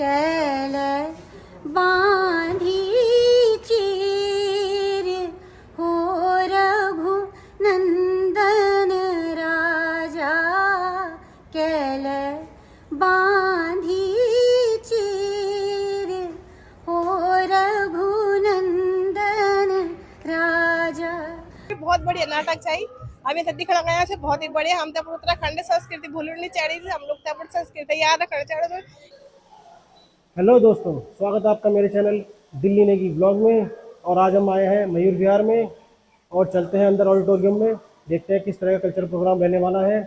कैल बांधी चीर हो रघु नंदन राजा कैल बांधी चीर हो रघुनंदन राजा। बहुत बढ़िया नाटक चाहिए आम्ही सध्या खळगाया से बहुत ही बढ़िया हम त्या उत्तराखंड संस्कृति भूलनी चाहिए हम लोग त्या संस्कृति याद रखना चाहिए। हेलो दोस्तों, स्वागत है आपका मेरे चैनल दिल्ली नेगी ब्लॉग में। और आज हम आए हैं मयूर विहार में और चलते हैं अंदर ऑडिटोरियम में, देखते हैं किस तरह का कल्चरल प्रोग्राम रहने वाला है।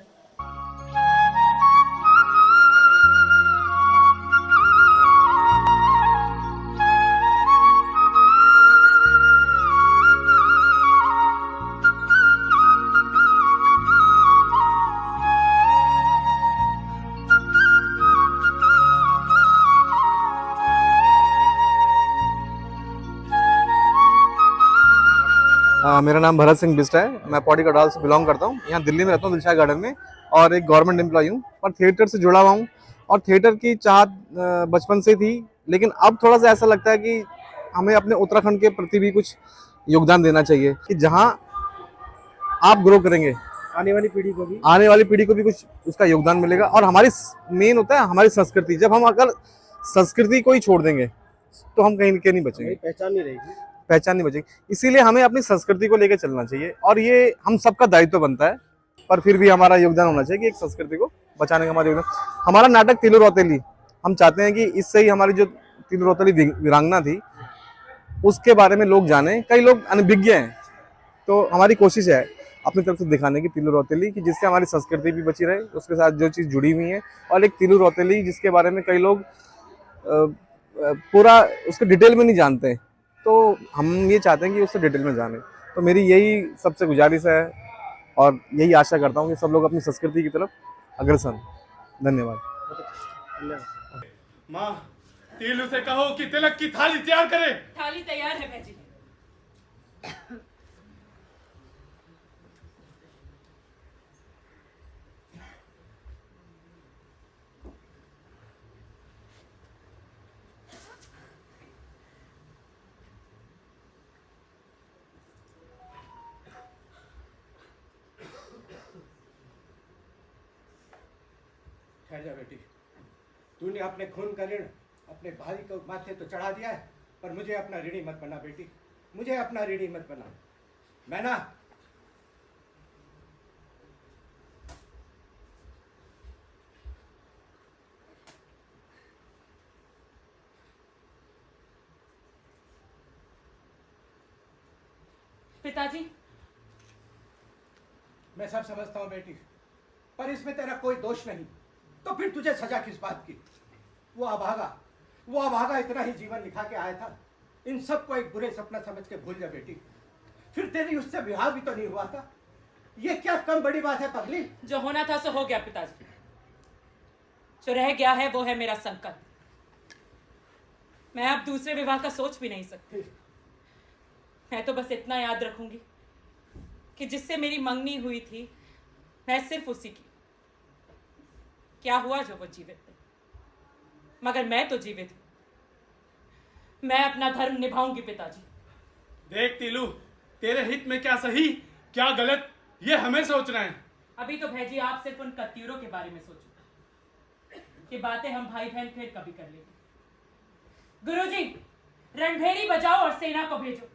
मेरा नाम भरत सिंह बिस्ट है। मैं पौड़ी कड़ाल से बिलोंग करता हूँ। यहाँ दिल्ली में रहता हूँ, दिलशाद गार्डन में, और एक गवर्नमेंट एम्प्लॉय हूँ, पर थिएटर से जुड़ा हुआ हूँ। और थिएटर की चाहत बचपन से थी, लेकिन अब थोड़ा सा ऐसा लगता है कि हमें अपने उत्तराखंड के प्रति भी कुछ योगदान देना चाहिए, कि जहाँ आप ग्रो करेंगे आने वाली पीढ़ी को भी कुछ उसका योगदान मिलेगा। और हमारी मेन होता है हमारी संस्कृति। जब हम अगर संस्कृति को ही छोड़ देंगे तो हम कहीं के नहीं बचेंगे, पहचान नहीं बचेगी। इसीलिए हमें अपनी संस्कृति को लेकर चलना चाहिए, और ये हम सबका दायित्व बनता है। पर फिर भी हमारा योगदान होना चाहिए कि एक संस्कृति को बचाने का हमारा योगदान। हमारा नाटक तिलु रौतेली, हम चाहते हैं कि इससे ही हमारी जो तिलु रौतेली वीरांगना थी उसके बारे में लोग जाने। कई लोग अनभिज्ञ हैं, तो हमारी कोशिश है अपनी तरफ से दिखाने की तिलु रौतेली की, जिससे हमारी संस्कृति भी बची रहे, उसके साथ जो चीज़ जुड़ी हुई है। और एक तिलु रौतेली जिसके बारे में कई लोग पूरा उसके डिटेल में नहीं जानते, तो हम ये चाहते हैं कि उससे डिटेल में जाने। तो मेरी यही सबसे गुजारिश है और यही आशा करता हूँ कि सब लोग अपनी संस्कृति की तरफ अग्रसर। धन्यवाद। माँ, तीलू से कहो कि तिलक की थाली तैयार करे। थाली तैयार है भैजी। ठहर जा बेटी, तूने अपने खून का ऋण अपने भाई को माथे तो चढ़ा दिया है, पर मुझे अपना ऋणी मत बना बेटी, मुझे अपना ऋणी मत बना। मैं ना पिताजी, मैं सब समझता हूँ बेटी, पर इसमें तेरा कोई दोष नहीं, तो फिर तुझे सजा किस बात की? वो अभागा इतना ही जीवन लिखा के आया था। इन सब को एक बुरे सपना समझ के भूल जा बेटी। फिर तेरी उससे विवाह भी तो नहीं हुआ था। ये क्या कम बड़ी बात है पगली? जो होना था सो हो गया पिताजी। जो रह गया है वो है मेरा संकल्प। मैं अब दूसरे विवाह का सोच भी नहीं सकती। मैं तो बस इतना याद रखूंगी कि जिससे मेरी मंगनी हुई थी मैं सिर्फ उसी की। क्या हुआ जो वो जीवित थे, मगर मैं तो जीवित हूं। मैं अपना धर्म निभाऊंगी पिताजी। देख तीलू, तेरे हित में क्या सही क्या गलत ये हमें सोचना है। अभी तो भैजी आप सिर्फ उन कत्यूरों के बारे में सोचो। ये बातें हम भाई बहन फिर कभी कर लेंगे। गुरुजी, रणभेरी बजाओ और सेना को भेजो।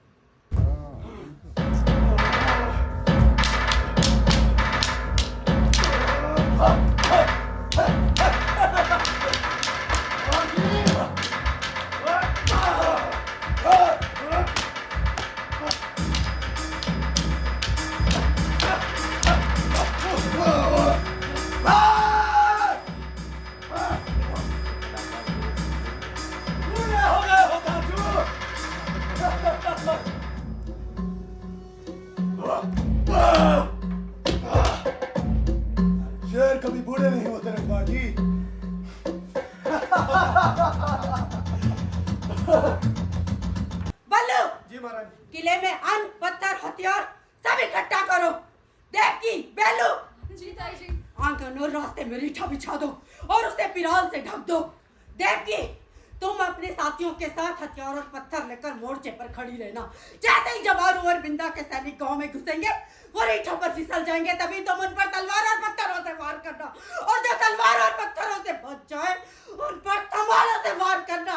शेर कभी बूढ़े नहीं होते रंगबाज जी। बल्लू जी महाराज। किले में अन्न, पत्थर, हथियार सब इकट्ठा करो। देवकी, बेलू जी ताई जी। आंगन और रास्ते में रीठा बिछा दो और उसे पिराल से ढक दो। देवकी, अपने साथियों के साथ हथियार और पत्थर लेकर मोर्चे पर खड़ी रहना। जैसे ही जवारू और बिंदा के सैनिक गांव में घुसेंगे वो रीठों पर फिसल जाएंगे, तभी तुम उन पर तलवार और पत्थरों से वार करना, और जो तलवार और पत्थरों से बच जाए उन पर तमालों से वार करना।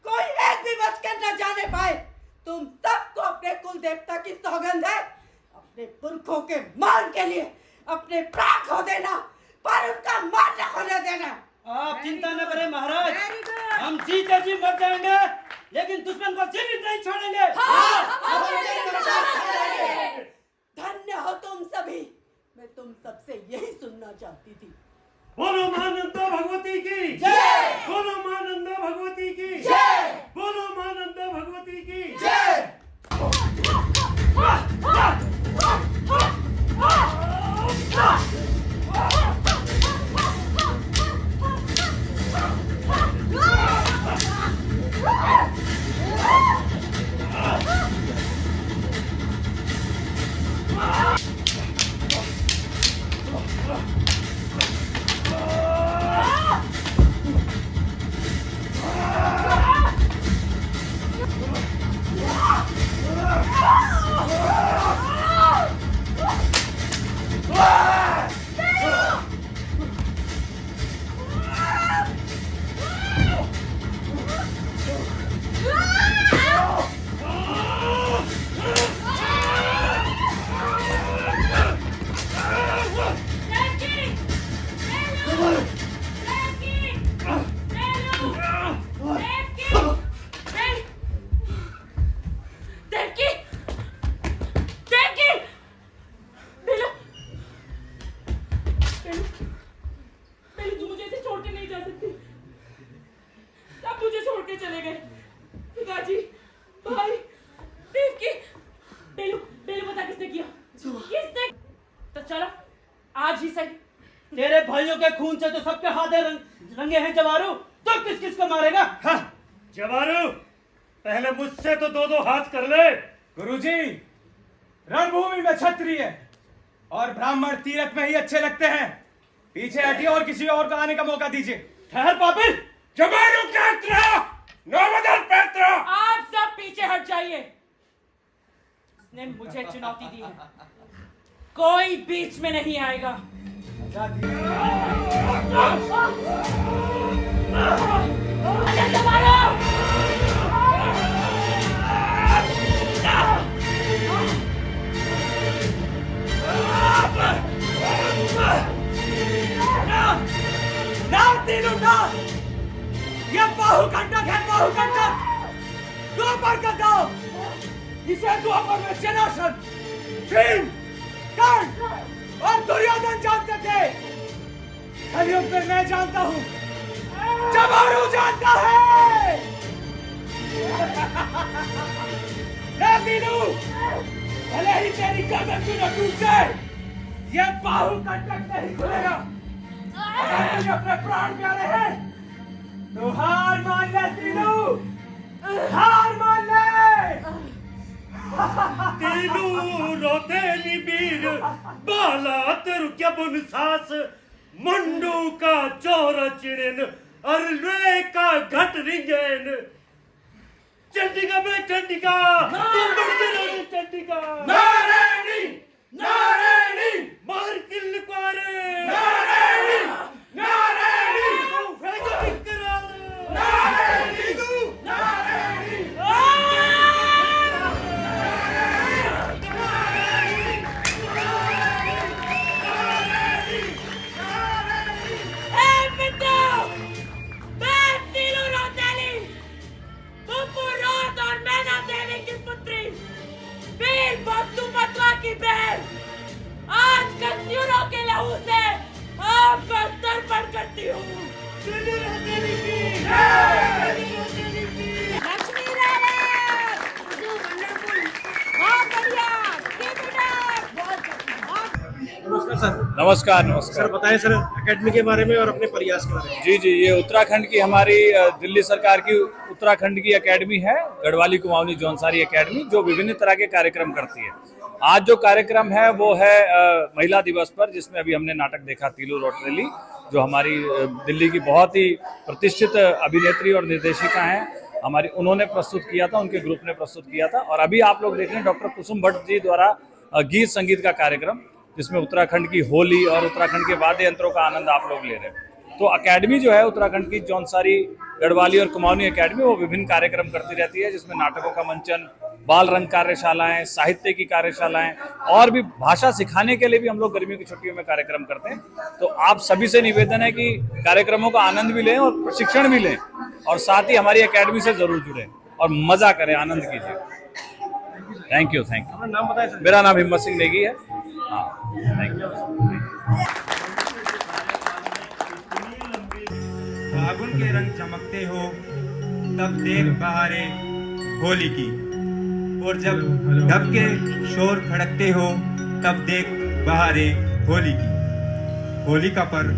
कोई एक भी बचकर न जाने पाए। तुम सबको अपने कुल देवता की सौगंध है, अपने पुरखों के मान के लिए अपने प्राण खो देना, पर उनका मान न खोने देना। आप चिंता न करें महाराज, हम जीते जी मर जाएंगे, लेकिन दुश्मन को जीवित नहीं छोड़ेंगे। धन्य हो तुम सभी, मैं तुम सबसे यही सुनना चाहती थी। बोलो मां नंदा भगवती की जय, बोलो मां नंदा भगवती की जय, बोलो मां नंदा भगवती की जय। तेरे भाइयों के खून से तो सबके हाथ रंगे हैं जवारू, तो किस किस को मारेगा? हाँ, जवारू पहले मुझसे तो दो दो हाथ कर ले। गुरुजी, रणभूमि में क्षत्रिय और ब्राह्मण तीरथ में ही अच्छे लगते हैं। पीछे हटिए और किसी और को आने का मौका दीजिए। ठहर पापिल, जवारू आप सब पीछे हट जाइए। उसने मुझे चुनौती दी है, कोई बीच में नहीं आएगा। ना तीनों ना, ये बाहुकंटक है, बाहुकंटक द्वापर का गांव। इसे द्वापर में जनार्दन, भीम, कर्ण और दुर्योधन जानते थे। कलयुग में मैं जानता हूँ, जवारू जानता है। ना तीनों, भले ही तेरी गर्दन क्यों न टूट जाए, ये बाहुकंटक नहीं खुलेगा। अगर तुझे अपने प्राण प्यारे हैं तो हार मान ले तीनू, हार मान ले। तीनू रोतेली वीर बाला तेरुक्या बुनसास मंडू का चोर चिड़न और रे का घट रिंगन। चंडिका में चंडिका, चंडिका नारायणी, नारायणी मार किल पारे, नारायणी, नारायणी नारायणी, नारायणी। की बहन आज कत्यूरों के लहू से आपका तर्पण करती हूँ। लक्ष्मी नमस्कार सर। नमस्कार नमस्कार। सर बताएं सर एकेडमी के बारे में और अपने प्रयास के बारे में। जी जी, ये उत्तराखंड की हमारी दिल्ली सरकार की उत्तराखंड की एकेडमी है, गढ़वाली कुमाऊनी जौनसारी एकेडमी, जो विभिन्न तरह के कार्यक्रम करती है। आज जो कार्यक्रम है वो है महिला दिवस पर, जिसमें अभी हमने नाटक देखा तीलू रोटेली, जो हमारी दिल्ली की बहुत ही प्रतिष्ठित अभिनेत्री और निर्देशिका हैं हमारी, उन्होंने प्रस्तुत किया था, उनके ग्रुप ने प्रस्तुत किया था। और अभी आप लोग देख रहे हैं डॉक्टर कुसुम भट्ट जी द्वारा गीत संगीत का कार्यक्रम, जिसमें उत्तराखंड की होली और उत्तराखंड के वाद्य यंत्रों का आनंद आप लोग ले रहे हैं। तो अकेडमी जो है उत्तराखंड की जौनसारी, गढ़वाली और कुमाऊनी अकेडमी, वो विभिन्न कार्यक्रम करती रहती है, जिसमें नाटकों का मंचन, बाल रंग कार्यशालाएं, साहित्य की कार्यशालाएं और भी भाषा सिखाने के लिए भी हम लोग गर्मियों की छुट्टियों में कार्यक्रम करते हैं। तो आप सभी से निवेदन है कि कार्यक्रमों का आनंद भी लें और प्रशिक्षण भी लें, और साथ ही हमारी अकेडमी से जरूर जुड़ें और मजा करें, आनंद कीजिए। Thank you. नाम बताएं सर। मेरा नाम हिम्मत सिंह नेगी है। हाँ, थैंक यू। फागुन के रंग चमकते हो तब देख बहारे होली की, और जब ढब के शोर खड़कते हो तब देख बहारे होली की। होली का पर्व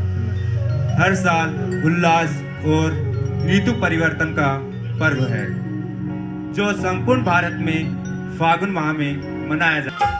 हर साल उल्लास और ऋतु परिवर्तन का पर्व है, जो संपूर्ण भारत में फागुन माह में मनाया जाता है।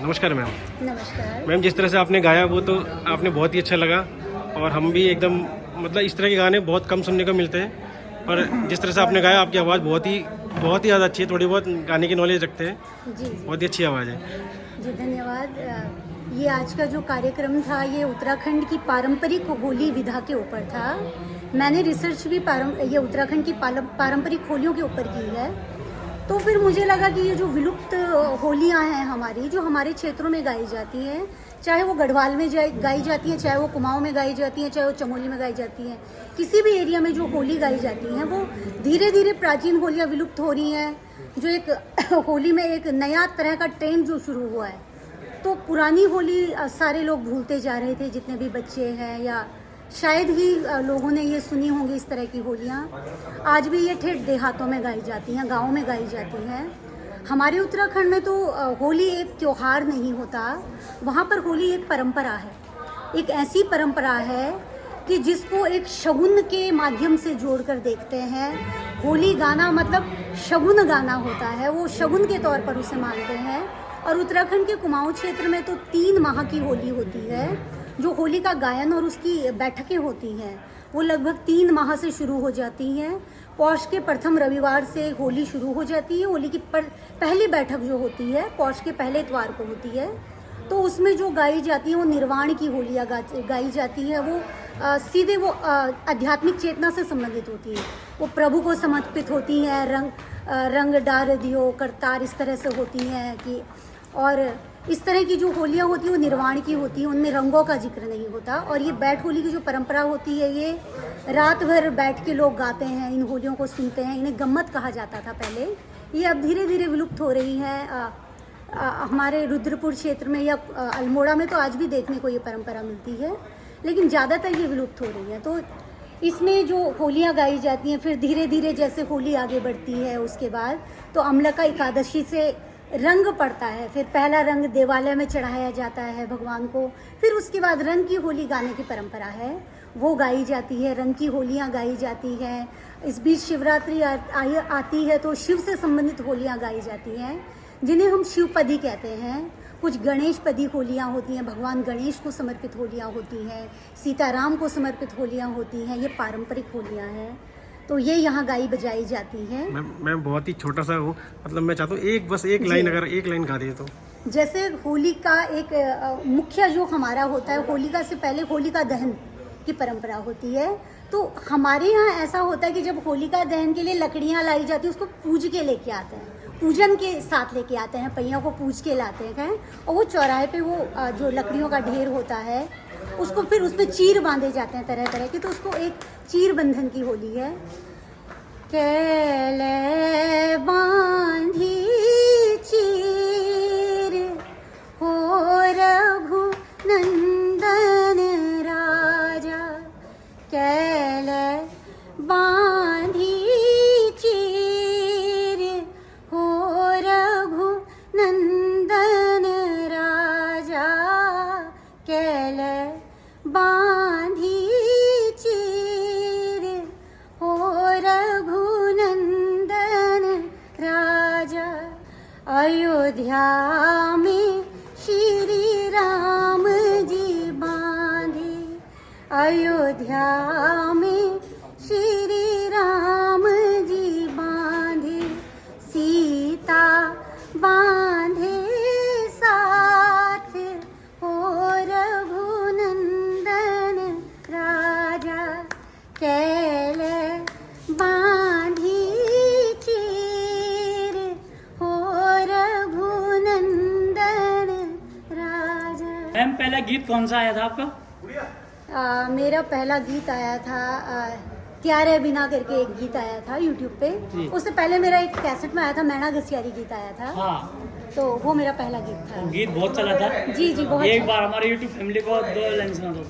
नमस्कार मैम। नमस्कार। मैम, जिस तरह से आपने गाया वो तो आपने बहुत ही अच्छा लगा, और हम भी एकदम मतलब इस तरह के गाने बहुत कम सुनने को मिलते हैं, पर जिस तरह से आपने गाया आपकी आवाज़ बहुत ही ज़्यादा अच्छी है। थोड़ी बहुत गाने की नॉलेज रखते हैं जी। बहुत ही अच्छी आवाज़ है जी, धन्यवाद। ये आज का जो कार्यक्रम था ये उत्तराखंड की पारंपरिक होली विधा के ऊपर था। मैंने रिसर्च भी ये उत्तराखंड की पारंपरिक होलियों के ऊपर की है। तो फिर मुझे लगा कि ये जो विलुप्त होलियां हैं हमारी, जो हमारे क्षेत्रों में गाई जाती हैं, चाहे वो गढ़वाल में गाई जाती हैं, चाहे वो कुमाऊं में गाई जाती हैं, चाहे वो चमोली में गाई जाती हैं। किसी भी एरिया में जो होली गाई जाती हैं वो धीरे धीरे प्राचीन होलियाँ विलुप्त हो रही हैं। जो एक होली में एक नया तरह का ट्रेंड जो शुरू हुआ है, तो पुरानी होली सारे लोग भूलते जा रहे थे, जितने भी बच्चे हैं या शायद ही लोगों ने ये सुनी होंगी इस तरह की होलियाँ। आज भी ये ठेठ देहातों में गाई जाती हैं, गाँव में गाई जाती हैं। हमारे उत्तराखंड में तो होली एक त्यौहार नहीं होता, वहाँ पर होली एक परंपरा है। एक ऐसी परंपरा है कि जिसको एक शगुन के माध्यम से जोड़कर देखते हैं। होली गाना मतलब शगुन गाना होता है, वो शगुन के तौर पर उसे मानते हैं। और उत्तराखंड के कुमाऊं क्षेत्र में तो 3 माह की होली होती है। जो होली का गायन और उसकी बैठकें होती हैं वो लगभग 3 माह से शुरू हो जाती हैं। पौष के प्रथम रविवार से होली शुरू हो जाती है। होली की पहली बैठक जो होती है पौष के पहले इतवार को होती है। तो उसमें जो गाई जाती है वो निर्वाण की होलियाँ गाई जाती है। वो सीधे वो आध्यात्मिक चेतना से संबंधित होती है। वो प्रभु को समर्पित होती हैं। रंग डार दियो करतार इस तरह से होती हैं कि, और इस तरह की जो होलियाँ होती हैं वो निर्वाण की होती हैं, उनमें रंगों का जिक्र नहीं होता। और ये बैठ होली की जो परंपरा होती है ये रात भर बैठ के लोग गाते हैं, इन होलियों को सुनते हैं। इन्हें गम्मत कहा जाता था पहले, ये अब धीरे धीरे विलुप्त हो रही हैं। हमारे रुद्रपुर क्षेत्र में या अल्मोड़ा में तो आज भी देखने को ये परंपरा मिलती है, लेकिन ज़्यादातर ये विलुप्त हो रही है। तो इसमें जो होलियाँ गाई जाती हैं, फिर धीरे धीरे जैसे होली आगे बढ़ती है उसके बाद तो अम्लका एकादशी से रंग पड़ता है। फिर पहला रंग देवालय में चढ़ाया जाता है भगवान को। फिर उसके बाद रंग की होली गाने की परंपरा है, वो गाई जाती है। रंग की होलियाँ गाई जाती हैं। इस बीच शिवरात्रि आती है तो शिव से संबंधित होलियाँ गाई जाती हैं, जिन्हें हम शिवपदी कहते हैं। कुछ गणेश पदी होलियाँ होती हैं, भगवान गणेश को समर्पित होलियाँ होती हैं, सीताराम को समर्पित होलियाँ होती हैं। ये पारंपरिक होलियाँ हैं, तो ये यहाँ गाई बजाई जाती हैं। मैं बहुत ही छोटा सा हूँ, मतलब मैं चाहता हूँ बस एक लाइन, अगर एक लाइन गा दिए तो। जैसे होली का एक मुख्य जो हमारा होता है, होलिका से पहले होलिका दहन की परंपरा होती है। तो हमारे यहाँ ऐसा होता है कि जब होलिका दहन के लिए लकड़ियाँ लाई जाती है, उसको पूज के लेके आते हैं, पूजन के साथ लेके आते हैं, पहिया को पूज के लाते हैं। और वो चौराहे पे वो जो लकड़ियों का ढेर होता है उसको फिर उसमें चीर बांधे जाते हैं तरह तरह के, तो उसको एक चीर बंधन की होली है। कैले बांधी चीर हो रघु नंदन राजा, कैले बांधी चीर हो रघु नंदन राजा, कैले बांधी चीर हो रघुनंदन राजा। अयोध्या में श्री राम जी बांधे, अयोध्या में श्री राम जी बांधे, सीता बांधे साथ हो रघुनंदन राजा, कैले बांधी चीर हो रघुनंदन राजा। मैम पहला गीत कौन सा आया था आपका? मेरा पहला गीत आया था त्यारे बिना करके एक गीत आया था यूट्यूब पे। उससे पहले मेरा एक कैसेट में आया था मैना घसियारी गीत आया था। हाँ, तो वो मेरा पहला गीत था। गीत बहुत चला था। जी जी बहुत। एक बार हमारे यूट्यूब फैमिली को 2 लाइन सुना दो।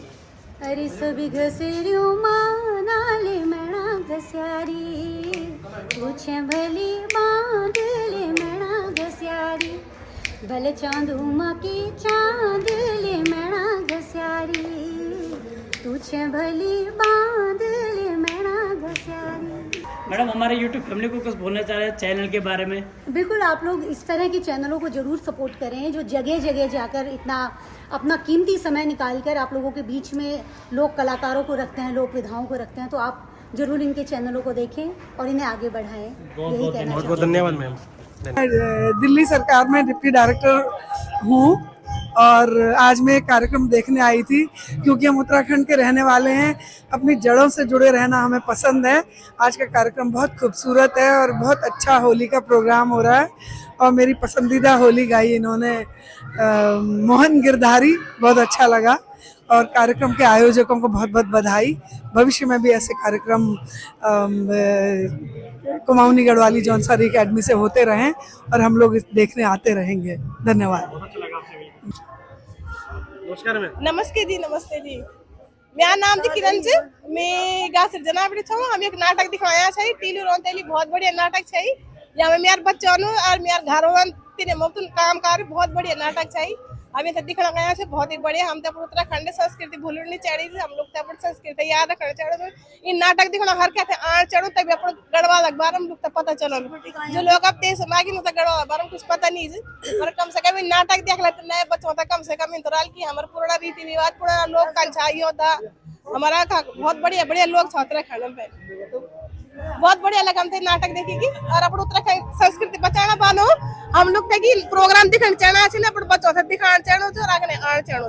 अरे सभी घसेरियो मानाले मैना घसियारी, पूछे भली बांध ले मैना घसियारी, भले चांदूमा की चांद ले मैना घसियारी, पूछे भली बांध ले मैना घसियारी। मैडम हमारे यूट्यूब फैमिली को कुछ बोलना चाह रहे हैं चैनल के बारे में? बिल्कुल, आप लोग इस तरह के चैनलों को ज़रूर सपोर्ट करें, जो जगह जगह जाकर इतना अपना कीमती समय निकाल कर आप लोगों के बीच में लोक कलाकारों को रखते हैं, लोक विधाओं को रखते हैं। तो आप ज़रूर इनके चैनलों को देखें और इन्हें आगे बढ़ाएं। यही कहना बहुत बहुत धन्यवाद मैम। दिल्ली सरकार में डिप्टी डायरेक्टर हूँ और आज मैं एक कार्यक्रम देखने आई थी क्योंकि हम उत्तराखंड के रहने वाले हैं, अपनी जड़ों से जुड़े रहना हमें पसंद है। आज का कार्यक्रम बहुत खूबसूरत है और बहुत अच्छा होली का प्रोग्राम हो रहा है और मेरी पसंदीदा होली गाई इन्होंने मोहन गिरधारी, बहुत अच्छा लगा और कार्यक्रम के आयोजकों को बहुत बहुत बधाई। भविष्य में भी ऐसे कार्यक्रम कुमाऊनी गढ़वाली जौनसारी अकेडमी से होते रहें और हम लोग इस देखने आते रहेंगे। धन्यवाद। नमस्कार मैम। नमस्ते जी, नमस्ते जी। मेरा नाम जी किरण जी, मैं गा सिरजना बड़ी छूँ। हम एक नाटक दिखाया है टीलू रोतेली, बहुत बढ़िया नाटक है। यहाँ में मेरे बच्चों और मेरे घरों तीन मुफ्त काम कर बहुत बढ़िया नाटक है। हम इसे दिखना गया से बहुत ही बढ़िया। हम तो उत्तराखंड संस्कृति भूलनी नहीं चाहिए। हम लोग तो अपन संस्कृति याद रखना चाहिए। इन नाटक दिखना हर क्या थे आड़ चढ़ो तभी अपन गढ़वा अखबार हम लोग तो पता चलो। जो लोग अब तेज मांगी तो गढ़वा अखबार कुछ पता नहीं है, पर कम से कम इन नाटक देख लेते नए बच्चों तक कम से कम इंतराल की हमारा पुराना रीति रिवाज पुराना लोक कंछाई होता हमारा बहुत बढ़िया बढ़िया लोग उत्तराखंड में बहुत बढ़िया लगा हमसे नाटक देखेगी और अपन उत्तराखंड संस्कृति बचाना पानो। हम लोग तक प्रोग्राम दिखाना चाहना चाहिए अपन बच्चों से दिखाना चाहना और आगे आना चाहना।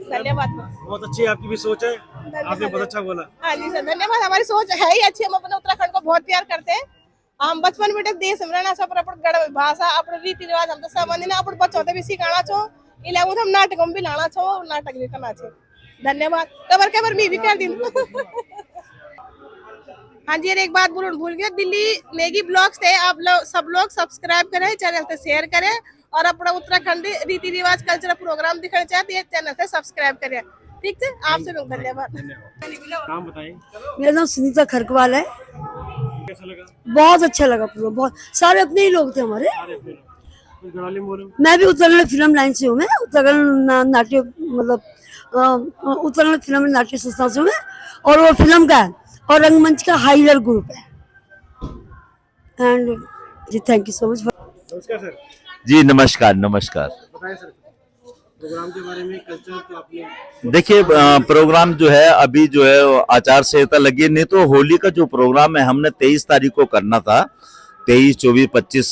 धन्यवाद। बहुत अच्छी आपकी भी सोच है, आपने बहुत अच्छा बोला। हाँ जी सर, धन्यवाद। हमारी सोच है ही अच्छी। हम अपने उत्तराखंड को बहुत प्यार करते हैं। हम बचपन में देश में रहना सब अपन गढ़ भाषा अपन रीति रिवाज हम तो समझ ना अपन बच्चों से भी सिखाना छो इलाऊ हम नाटक में भी लाना छो नाटक भी करना चाहिए। धन्यवाद। कबर कबर मैं भी कर दी। हाँ जी, एक बात भूल गया, दिल्ली नेगी ब्लॉग्स थे, आप लोग सब लोग सब्सक्राइब करें, चैनल से शेयर करें और अपना उत्तराखंडी रीति रिवाज कल्चरल प्रोग्राम दिखाना चाहते हैं चैनल से सब्सक्राइब करें। ठीक है, आपसे लोग धन्यवाद। नाम बताइए। मेरा नाम सुनीता खरकवाल है। कैसा लगा? बहुत अच्छा लगा पूरा, बहुत सारे अपने ही लोग थे हमारे। मैं भी उत्तराखंड फिल्म लाइन से हूँ। मैं उत्तराखंड नाट्य मतलब उत्तराखंड फिल्म नाट्य संस्था से हूँ मैं और वो फिल्म का है और रंगमंच का हाईलर ग्रुप है। एंड जी थैंक यू सो मच। नमस्कार सर। जी नमस्कार। नमस्कार। बताएं सर प्रोग्राम के बारे में, कल्चर तो आपने देखिए प्रोग्राम जो है अभी जो है आचार संहिता लगी है, नहीं तो होली का जो प्रोग्राम है हमने 23 तारीख को करना था। 23, 24, 25,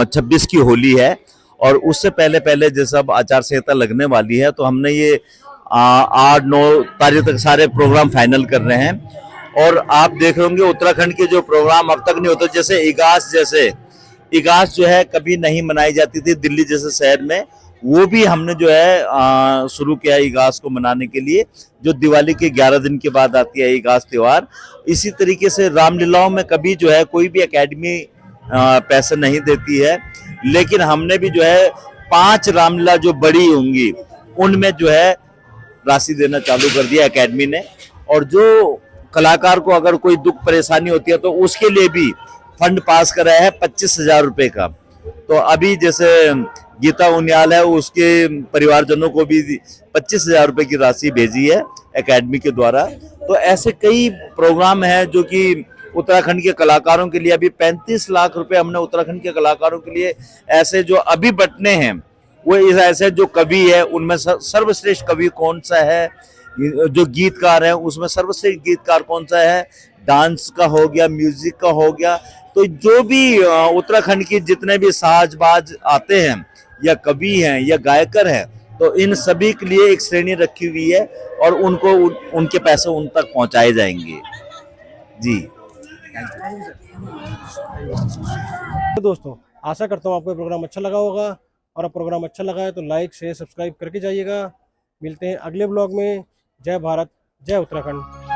26 की होली है और उससे पहले जैसे अब आचार संहिता लगने वाली है तो हमने ये 8-9 तारीख तक सारे प्रोग्राम फाइनल कर रहे हैं। और आप देख रहे होंगे उत्तराखंड के जो प्रोग्राम अब तक नहीं होते, जैसे इगास जो है कभी नहीं मनाई जाती थी दिल्ली जैसे शहर में, वो भी हमने जो है शुरू किया इगास को मनाने के लिए, जो दिवाली के 11 दिन के बाद आती है इगास त्योहार। इसी तरीके से रामलीलाओं में कभी जो है कोई भी एकेडमी पैसे नहीं देती है, लेकिन हमने भी जो है 5 रामलीला जो बड़ी होंगी उनमें जो है राशि देना चालू कर दिया एकेडमी ने। और जो कलाकार को अगर कोई दुख परेशानी होती है तो उसके लिए भी फंड पास कराया है 25,000 रुपए का। तो अभी जैसे गीता उनियाल है उसके परिवारजनों को भी 25,000 रुपए की राशि भेजी है एकेडमी के द्वारा। तो ऐसे कई प्रोग्राम हैं जो कि उत्तराखंड के कलाकारों के लिए अभी 35 लाख रुपए हमने उत्तराखंड के कलाकारों के लिए ऐसे जो अभी बटने हैं वो ऐसे जो कवि है उनमें सर्वश्रेष्ठ कवि कौन सा है, जो गीतकार है उसमें सर्वश्रेष्ठ गीतकार कौन सा है, डांस का हो गया, म्यूजिक का हो गया। तो जो भी उत्तराखंड की जितने भी साजबाज आते हैं या कवि हैं या गायकर हैं तो इन सभी के लिए एक श्रेणी रखी हुई है और उनको उनके पैसे उन तक पहुंचाए जाएंगे। जी तो दोस्तों आशा करता हूँ आपको प्रोग्राम अच्छा लगा होगा और अब प्रोग्राम अच्छा लगा है तो लाइक शेयर सब्सक्राइब करके जाइएगा। मिलते हैं अगले ब्लॉग में। जय भारत, जय उत्तराखंड।